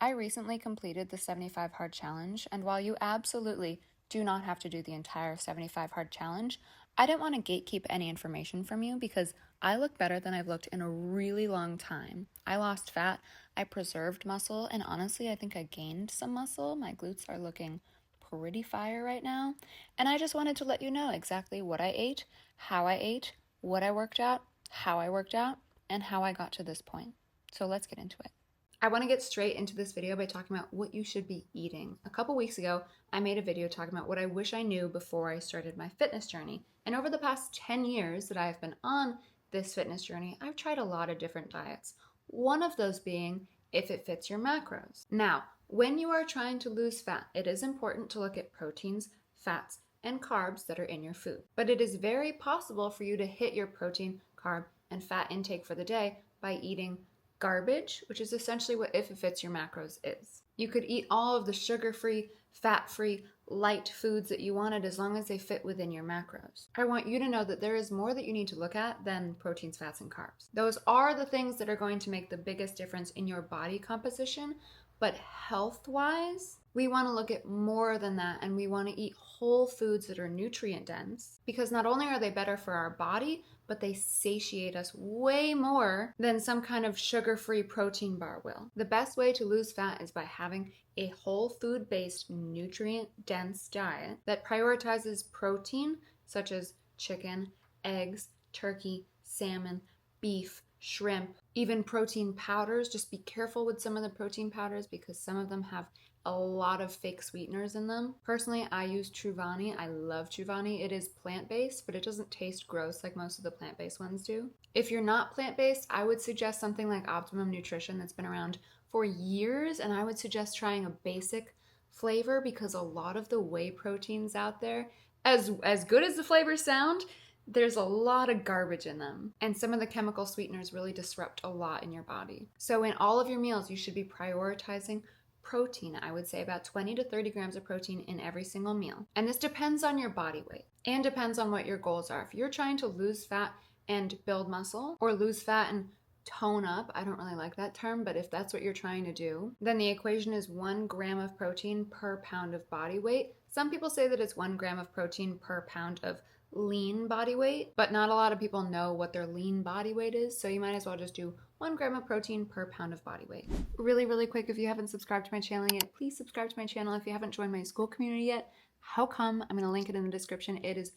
I recently completed the 75 Hard Challenge, and while you absolutely do not have to do the entire 75 Hard Challenge, I didn't want to gatekeep any information from you because I look better than I've looked in a really long time. I lost fat, I preserved muscle, and honestly, I think I gained some muscle. My glutes are looking pretty fire right now, and I just wanted to let you know exactly what I ate, how I ate, what I worked out, how I worked out, and how I got to this point. So let's get into it. I want to get straight into this video by talking about what you should be eating. A couple weeks ago, I made a video talking about what I wish I knew before I started my fitness journey. And over the past 10 years that I've been on this fitness journey, I've tried a lot of different diets. One of those being if it fits your macros. Now, when you are trying to lose fat, it is important to look at proteins, fats, and carbs that are in your food. But it is very possible for you to hit your protein, carb, and fat intake for the day by eating garbage, which is essentially what if it fits your macros is. You could eat all of the sugar-free, fat-free, light foods that you wanted as long as they fit within your macros. I want you to know that there is more that you need to look at than proteins, fats, and carbs. Those are the things that are going to make the biggest difference in your body composition, but health-wise, we want to look at more than that, and we want to eat whole foods that are nutrient dense because not only are they better for our body, but they satiate us way more than some kind of sugar-free protein bar will. The best way to lose fat is by having a whole food-based, nutrient-dense diet that prioritizes protein, such as chicken, eggs, turkey, salmon, beef, shrimp, even protein powders. Just be careful with some of the protein powders because some of them have a lot of fake sweeteners in them. Personally, I use Truvani. I love Truvani. It is plant-based, but it doesn't taste gross like most of the plant-based ones do. If you're not plant-based, I would suggest something like Optimum Nutrition that's been around for years, and I would suggest trying a basic flavor because a lot of the whey proteins out there, as good as the flavors sound, there's a lot of garbage in them, and some of the chemical sweeteners really disrupt a lot in your body. So in all of your meals, you should be prioritizing protein. I would say about 20 to 30 grams of protein in every single meal. And this depends on your body weight and depends on what your goals are. If you're trying to lose fat and build muscle, or lose fat and tone up, I don't really like that term, but if that's what you're trying to do, then the equation is 1 gram of protein per pound of body weight. Some people say that it's 1 gram of protein per pound of lean body weight, but not a lot of people know what their lean body weight is, so you might as well just do 1 gram of protein per pound of body weight. Really quick, if you haven't subscribed to my channel yet, please subscribe to my channel. If you haven't joined my school community yet, how come? I'm going to link it in the description. It is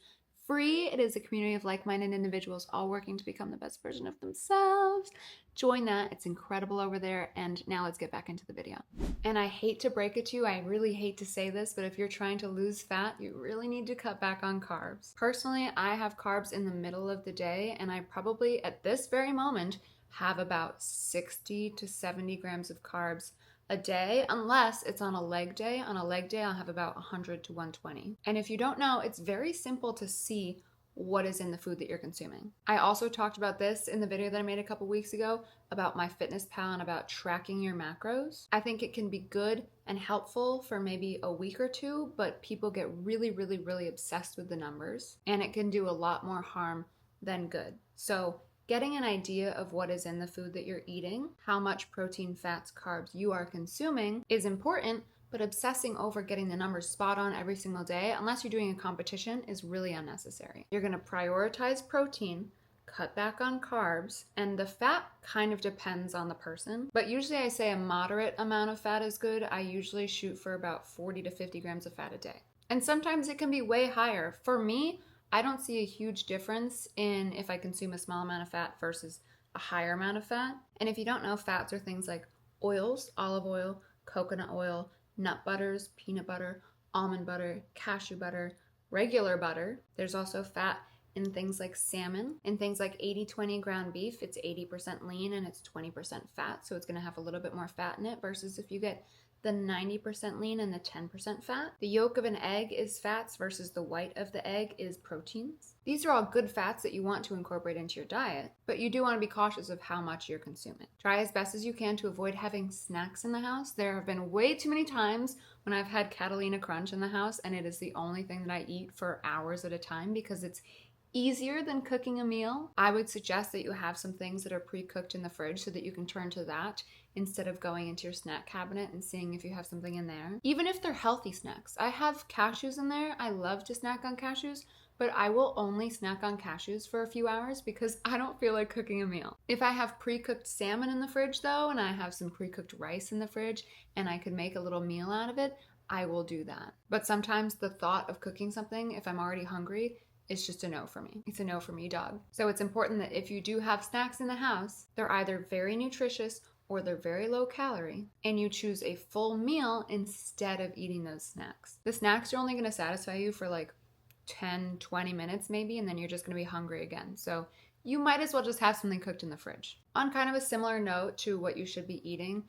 free. It is a community of like-minded individuals all working to become the best version of themselves. Join that. It's incredible over there. And now let's get back into the video. And I hate to break it to you, I really hate to say this, but if you're trying to lose fat, you really need to cut back on carbs. Personally, I have carbs in the middle of the day, and I probably at this very moment have about 60 to 70 grams of carbs a day, unless it's on a leg day. On a leg day, I'll have about 100 to 120. And if you don't know, it's very simple to see what is in the food that you're consuming. I also talked about this in the video that I made a couple weeks ago about MyFitnessPal and about tracking your macros. I think it can be good and helpful for maybe a week or two, but people get really obsessed with the numbers, and it can do a lot more harm than good. So getting an idea of what is in the food that you're eating, how much protein, fats, carbs you are consuming is important, but obsessing over getting the numbers spot on every single day, unless you're doing a competition, is really unnecessary. You're gonna prioritize protein, cut back on carbs, and the fat kind of depends on the person. But usually I say a moderate amount of fat is good. I usually shoot for about 40 to 50 grams of fat a day. And sometimes it can be way higher. For me, I don't see a huge difference in if I consume a small amount of fat versus a higher amount of fat. And if you don't know, fats are things like oils, olive oil, coconut oil, nut butters, peanut butter, almond butter, cashew butter, regular butter. There's also fat in things like salmon. In things like 80-20 ground beef, it's 80% lean and it's 20% fat, so it's going to have a little bit more fat in it versus if you get the 90% lean and the 10% fat. The yolk of an egg is fats versus the white of the egg is proteins. These are all good fats that you want to incorporate into your diet, but you do want to be cautious of how much you're consuming. Try as best as you can to avoid having snacks in the house. There have been way too many times when I've had Catalina Crunch in the house and it is the only thing that I eat for hours at a time because it's easier than cooking a meal. I would suggest that you have some things that are pre-cooked in the fridge so that you can turn to that instead of going into your snack cabinet and seeing if you have something in there. Even if they're healthy snacks. I have cashews in there. I love to snack on cashews, but I will only snack on cashews for a few hours because I don't feel like cooking a meal. If I have pre-cooked salmon in the fridge though, and I have some pre-cooked rice in the fridge, and I could make a little meal out of it, I will do that. But sometimes the thought of cooking something, if I'm already hungry, is just a no for me. It's a no for me, dog. So it's important that if you do have snacks in the house, they're either very nutritious or they're very low calorie, and you choose a full meal instead of eating those snacks. The snacks are only going to satisfy you for like 10, 20 minutes maybe, and then you're just going to be hungry again. So you might as well just have something cooked in the fridge. On kind of a similar note to what you should be eating,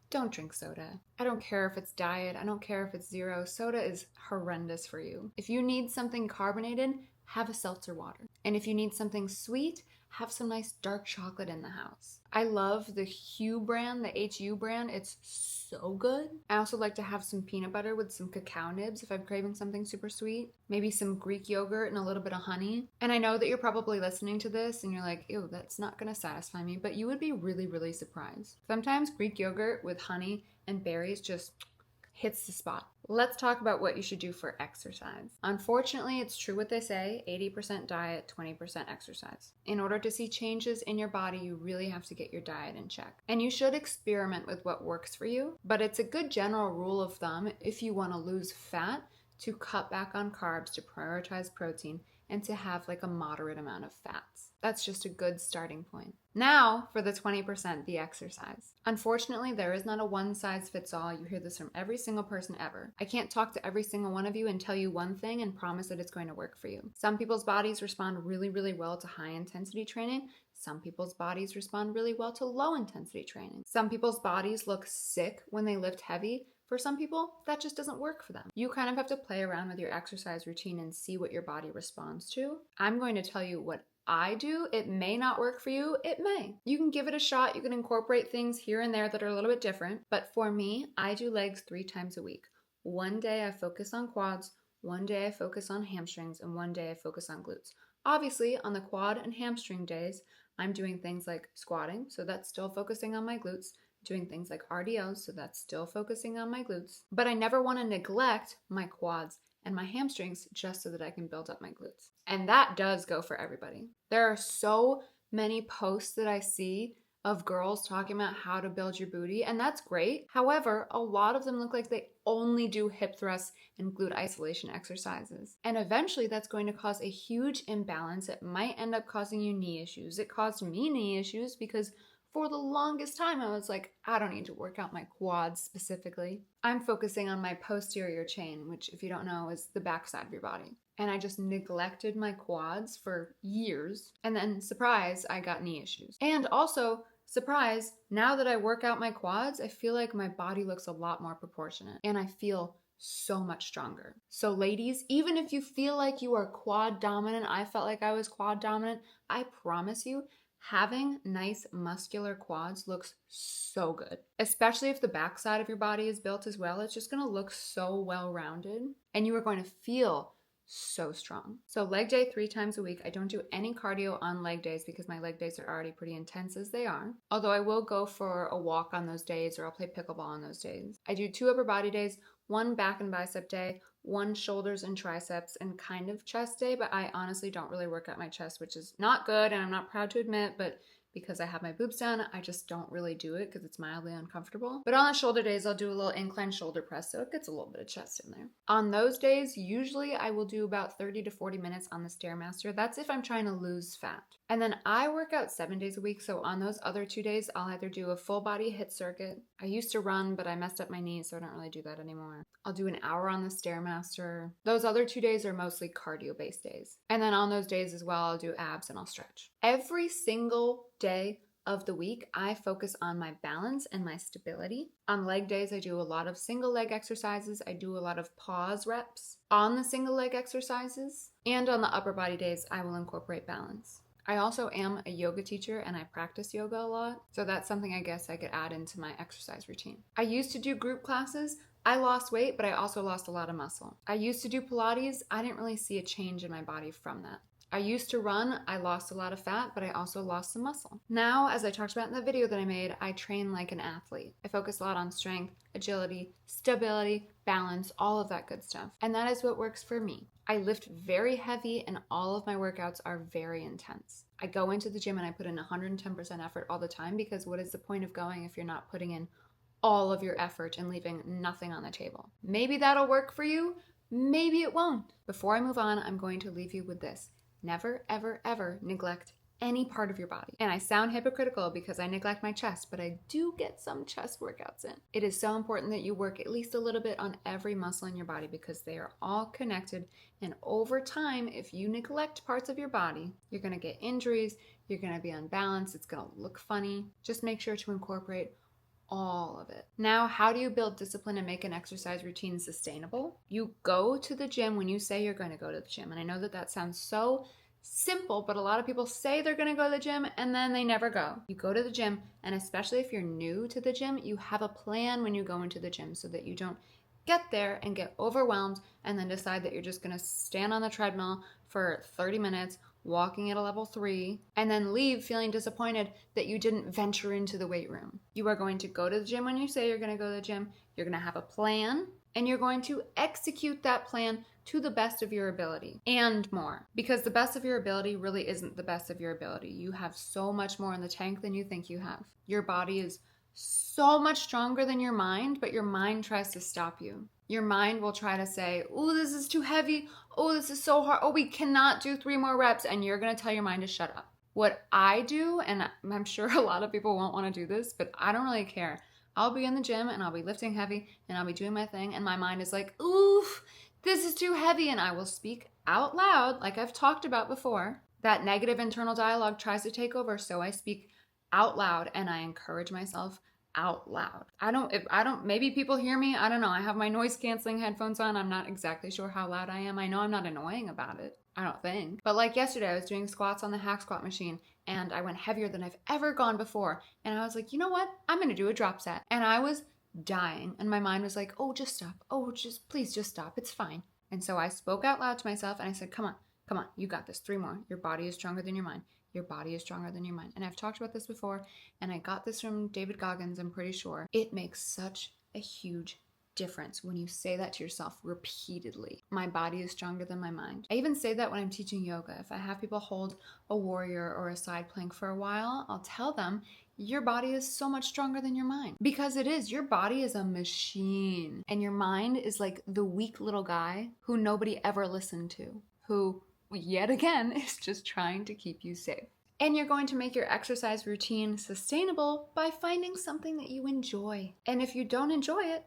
don't drink soda. I don't care if it's diet. I don't care if it's zero. Soda is horrendous for you. If you need something carbonated, have a seltzer water. And if you need something sweet, have some nice dark chocolate in the house. I love the Hu brand, the HU brand. It's so good. I also like to have some peanut butter with some cacao nibs if I'm craving something super sweet. Maybe some Greek yogurt and a little bit of honey. And I know that you're probably listening to this and you're like, ew, that's not gonna satisfy me, but you would be really, really surprised. Sometimes Greek yogurt with honey and berries just hits the spot. Let's talk about what you should do for exercise. Unfortunately, it's true what they say, 80% diet, 20% exercise. In order to see changes in your body, you really have to get your diet in check. And you should experiment with what works for you, but it's a good general rule of thumb if you want to lose fat to cut back on carbs, to prioritize protein, and to have like a moderate amount of fats. That's just a good starting point. Now for the 20%, the exercise. Unfortunately, there is not a one size fits all. You hear this from every single person ever. I can't talk to every single one of you and tell you one thing and promise that it's going to work for you. Some people's bodies respond really, really well to high intensity training. Some people's bodies respond really well to low intensity training. Some people's bodies look sick when they lift heavy. For some people, that just doesn't work for them. You kind of have to play around with your exercise routine and see what your body responds to. I'm going to tell you what I do. It may not work for you. It may. You can give it a shot. You can incorporate things here and there that are a little bit different. But for me, I do legs 3 times a week. One day I focus on quads, one day I focus on hamstrings, and one day I focus on glutes. Obviously, on the quad and hamstring days, I'm doing things like squatting, so that's still focusing on my glutes. Doing things like RDLs, so that's still focusing on my glutes. But I never want to neglect my quads and my hamstrings just so that I can build up my glutes. And that does go for everybody. There are so many posts that I see of girls talking about how to build your booty, and that's great. However, a lot of them look like they only do hip thrusts and glute isolation exercises. And eventually that's going to cause a huge imbalance. It might end up causing you knee issues. It caused me knee issues because for the longest time, I was like, I don't need to work out my quads specifically. I'm focusing on my posterior chain, which if you don't know is the backside of your body. And I just neglected my quads for years. And then surprise, I got knee issues. And also, surprise, now that I work out my quads, I feel like my body looks a lot more proportionate. And I feel so much stronger. So ladies, even if you feel like you are quad dominant, I felt like I was quad dominant, I promise you, having nice muscular quads looks so good, especially if the backside of your body is built as well. It's just going to look so well-rounded and you are going to feel so strong. So leg day 3 times a week. I don't do any cardio on leg days because my leg days are already pretty intense as they are. Although I will go for a walk on those days or I'll play pickleball on those days. I do 2 upper body days, 1 back and bicep day, 1 shoulders and triceps, and kind of chest day, but I honestly don't really work out my chest, which is not good and I'm not proud to admit, but because I have my boobs done, I just don't really do it because it's mildly uncomfortable. But on the shoulder days, I'll do a little incline shoulder press, so it gets a little bit of chest in there. On those days, usually I will do about 30 to 40 minutes on the Stairmaster. That's if I'm trying to lose fat. And then I work out 7 days a week, so on those other 2 days, I'll either do a full body HIIT circuit. I used to run, but I messed up my knees, so I don't really do that anymore. I'll do an hour on the Stairmaster. Those other 2 days are mostly cardio-based days. And then on those days as well, I'll do abs and I'll stretch. Every single day of the week, I focus on my balance and my stability. On leg days, I do a lot of single leg exercises. I do a lot of pause reps on the single leg exercises. And on the upper body days, I will incorporate balance. I also am a yoga teacher and I practice yoga a lot. So that's something I guess I could add into my exercise routine. I used to do group classes. I lost weight, but I also lost a lot of muscle. I used to do Pilates. I didn't really see a change in my body from that. I used to run, I lost a lot of fat, but I also lost some muscle. Now, as I talked about in the video that I made, I train like an athlete. I focus a lot on strength, agility, stability, balance, all of that good stuff. And that is what works for me. I lift very heavy and all of my workouts are very intense. I go into the gym and I put in 110% effort all the time, because what is the point of going if you're not putting in all of your effort and leaving nothing on the table? Maybe that'll work for you, maybe it won't. Before I move on, I'm going to leave you with this. Never, ever, ever neglect any part of your body. And I sound hypocritical because I neglect my chest, but I do get some chest workouts in. It is so important that you work at least a little bit on every muscle in your body, because they are all connected. And over time, if you neglect parts of your body, you're gonna get injuries, you're gonna be unbalanced, it's gonna look funny. Just make sure to incorporate all of it. Now, how do you build discipline and make an exercise routine sustainable? You go to the gym when you say you're going to go to the gym. And I know that that sounds so simple, but a lot of people say they're going to go to the gym and then they never go. You go to the gym, and especially if you're new to the gym, you have a plan when you go into the gym so that you don't get there and get overwhelmed and then decide that you're just going to stand on the treadmill for 30 minutes walking at a level 3, and then leave feeling disappointed that you didn't venture into the weight room. You are going to go to the gym when you say you're going to go to the gym. You're going to have a plan, and you're going to execute that plan to the best of your ability and more. Because the best of your ability really isn't the best of your ability. You have so much more in the tank than you think you have. Your body is so much stronger than your mind, but your mind tries to stop you. Your mind will try to say, oh, this is too heavy. Oh, this is so hard. Oh, we cannot do 3 more reps. And you're going to tell your mind to shut up. What I do, and I'm sure a lot of people won't want to do this, but I don't really care. I'll be in the gym and I'll be lifting heavy and I'll be doing my thing. And my mind is like, oof, this is too heavy. And I will speak out loud, like I've talked about before. That negative internal dialogue tries to take over. So I speak out loud and I encourage myself out loud. Maybe people hear me. I don't know. I have my noise canceling headphones on. I'm not exactly sure how loud I am. I know I'm not annoying about it. I don't think. But like yesterday, I was doing squats on the hack squat machine and I went heavier than I've ever gone before. And I was like, you know what? I'm going to do a drop set. And I was dying. And my mind was like, oh, just stop. Oh, please just stop. It's fine. And so I spoke out loud to myself and I said, come on. You got this. 3 more. Your body is stronger than your mind. Your body is stronger than your mind. And I've talked about this before, and I got this from David Goggins, I'm pretty sure. It makes such a huge difference when you say that to yourself repeatedly. My body is stronger than my mind. I even say that when I'm teaching yoga. If I have people hold a warrior or a side plank for a while, I'll tell them, your body is so much stronger than your mind. Because it is. Your body is a machine. And your mind is like the weak little guy who nobody ever listened to, who yet again is just trying to keep you safe. And you're going to make your exercise routine sustainable by finding something that you enjoy. And if you don't enjoy it,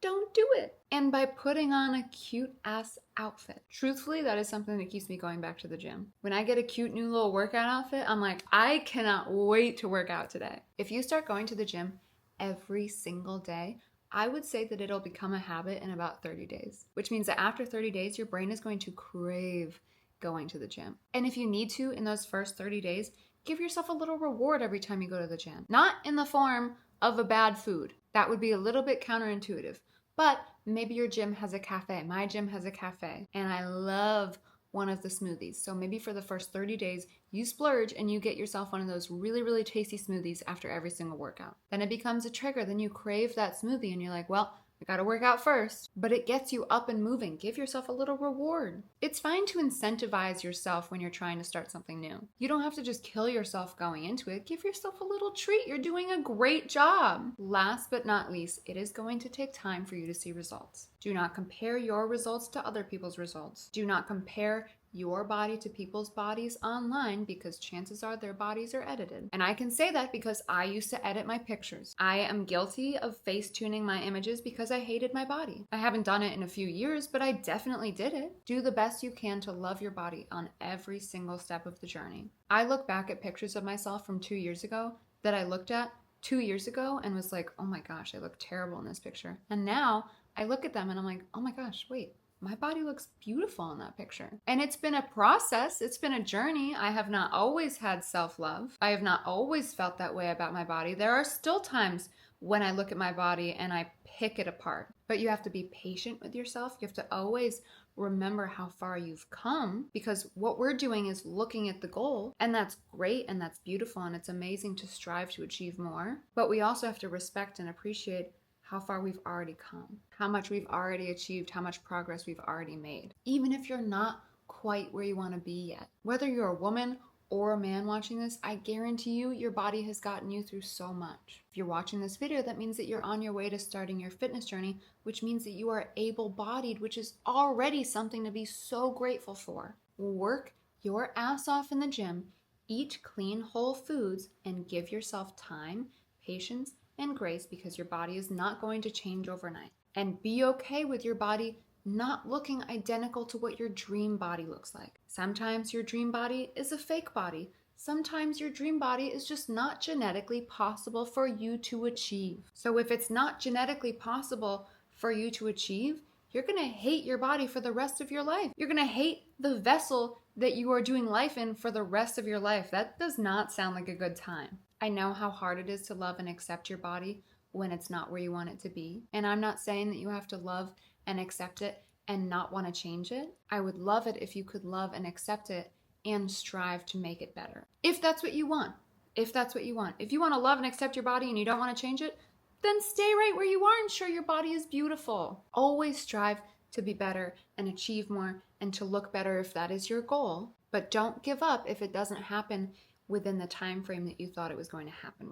don't do it. And by putting on a cute ass outfit. Truthfully, that is something that keeps me going back to the gym. When I get a cute new little workout outfit, I'm like, I cannot wait to work out today. If you start going to the gym every single day, I would say that it'll become a habit in about 30 days, which means that after 30 days, your brain is going to crave going to the gym. And if you need to, in those first 30 days, give yourself a little reward every time you go to the gym. Not in the form of a bad food. That would be a little bit counterintuitive. But maybe your gym has a cafe. My gym has a cafe. And I love one of the smoothies. So maybe for the first 30 days, you splurge and you get yourself one of those really, really tasty smoothies after every single workout. Then it becomes a trigger. Then you crave that smoothie and you're like, well, I gotta work out first. But it gets you up and moving. Give yourself a little reward. It's fine to incentivize yourself when you're trying to start something new. You don't have to just kill yourself going into it. Give yourself a little treat. You're doing a great job. Last but not least, it is going to take time for you to see results. Do not compare your results to other people's results. Do not compare your body to people's bodies online, because chances are their bodies are edited. And I can say that because I used to edit my pictures. I am guilty of face tuning my images because I hated my body. I haven't done it in a few years, but I definitely did it. Do the best you can to love your body on every single step of the journey. I look back at pictures of myself from 2 years ago that I looked at 2 years ago and was like, oh my gosh, I look terrible in this picture. And now I look at them and I'm like, oh my gosh, wait. My body looks beautiful in that picture. And it's been a process. It's been a journey. I have not always had self-love. I have not always felt that way about my body. There are still times when I look at my body and I pick it apart. But you have to be patient with yourself. You have to always remember how far you've come, because what we're doing is looking at the goal, and that's great and that's beautiful and it's amazing to strive to achieve more. But we also have to respect and appreciate how far we've already come, how much we've already achieved, how much progress we've already made. Even if you're not quite where you want to be yet, whether you're a woman or a man watching this, I guarantee you your body has gotten you through so much. If you're watching this video, that means that you're on your way to starting your fitness journey, which means that you are able-bodied, which is already something to be so grateful for. Work your ass off in the gym, eat clean, whole foods, and give yourself time, patience, and grace, because your body is not going to change overnight. And be okay with your body not looking identical to what your dream body looks like. Sometimes your dream body is a fake body. Sometimes your dream body is just not genetically possible for you to achieve. So if it's not genetically possible for you to achieve, you're gonna hate your body for the rest of your life. You're gonna hate the vessel that you are doing life in for the rest of your life. That does not sound like a good time. I know how hard it is to love and accept your body when it's not where you want it to be. And I'm not saying that you have to love and accept it and not want to change it. I would love it if you could love and accept it and strive to make it better. If that's what you want. If that's what you want. If you want to love and accept your body and you don't want to change it, then stay right where you are and sure, your body is beautiful. Always strive to be better and achieve more and to look better if that is your goal. But don't give up if it doesn't happen within the time frame that you thought it was going to happen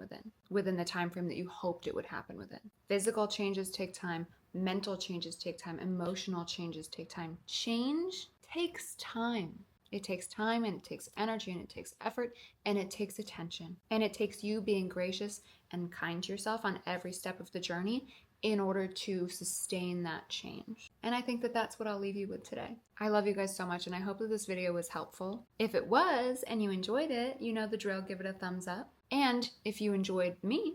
within the time frame that you hoped it would happen within. Physical changes take time. Mental changes take time. Emotional changes take time. Change takes time. It takes time, and it takes energy, and it takes effort, and it takes attention. And it takes you being gracious and kind to yourself on every step of the journey in order to sustain that change. And I think that that's what I'll leave you with today. I love you guys so much, and I hope that this video was helpful. If it was and you enjoyed it, you know the drill, give it a thumbs up. And if you enjoyed me,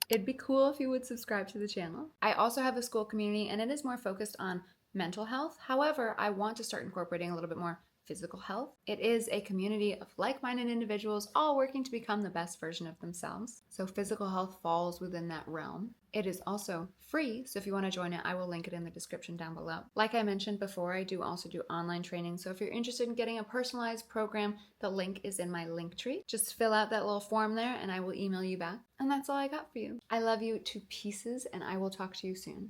it'd be cool if you would subscribe to the channel. I also have a school community, and it is more focused on mental health. However, I want to start incorporating a little bit more physical health. It is a community of like-minded individuals all working to become the best version of themselves. So physical health falls within that realm. It is also free, so if you want to join it, I will link it in the description down below. Like I mentioned before, I do also do online training, so if you're interested in getting a personalized program, the link is in my Linktree. Just fill out that little form there and I will email you back. And that's all I got for you. I love you to pieces, and I will talk to you soon.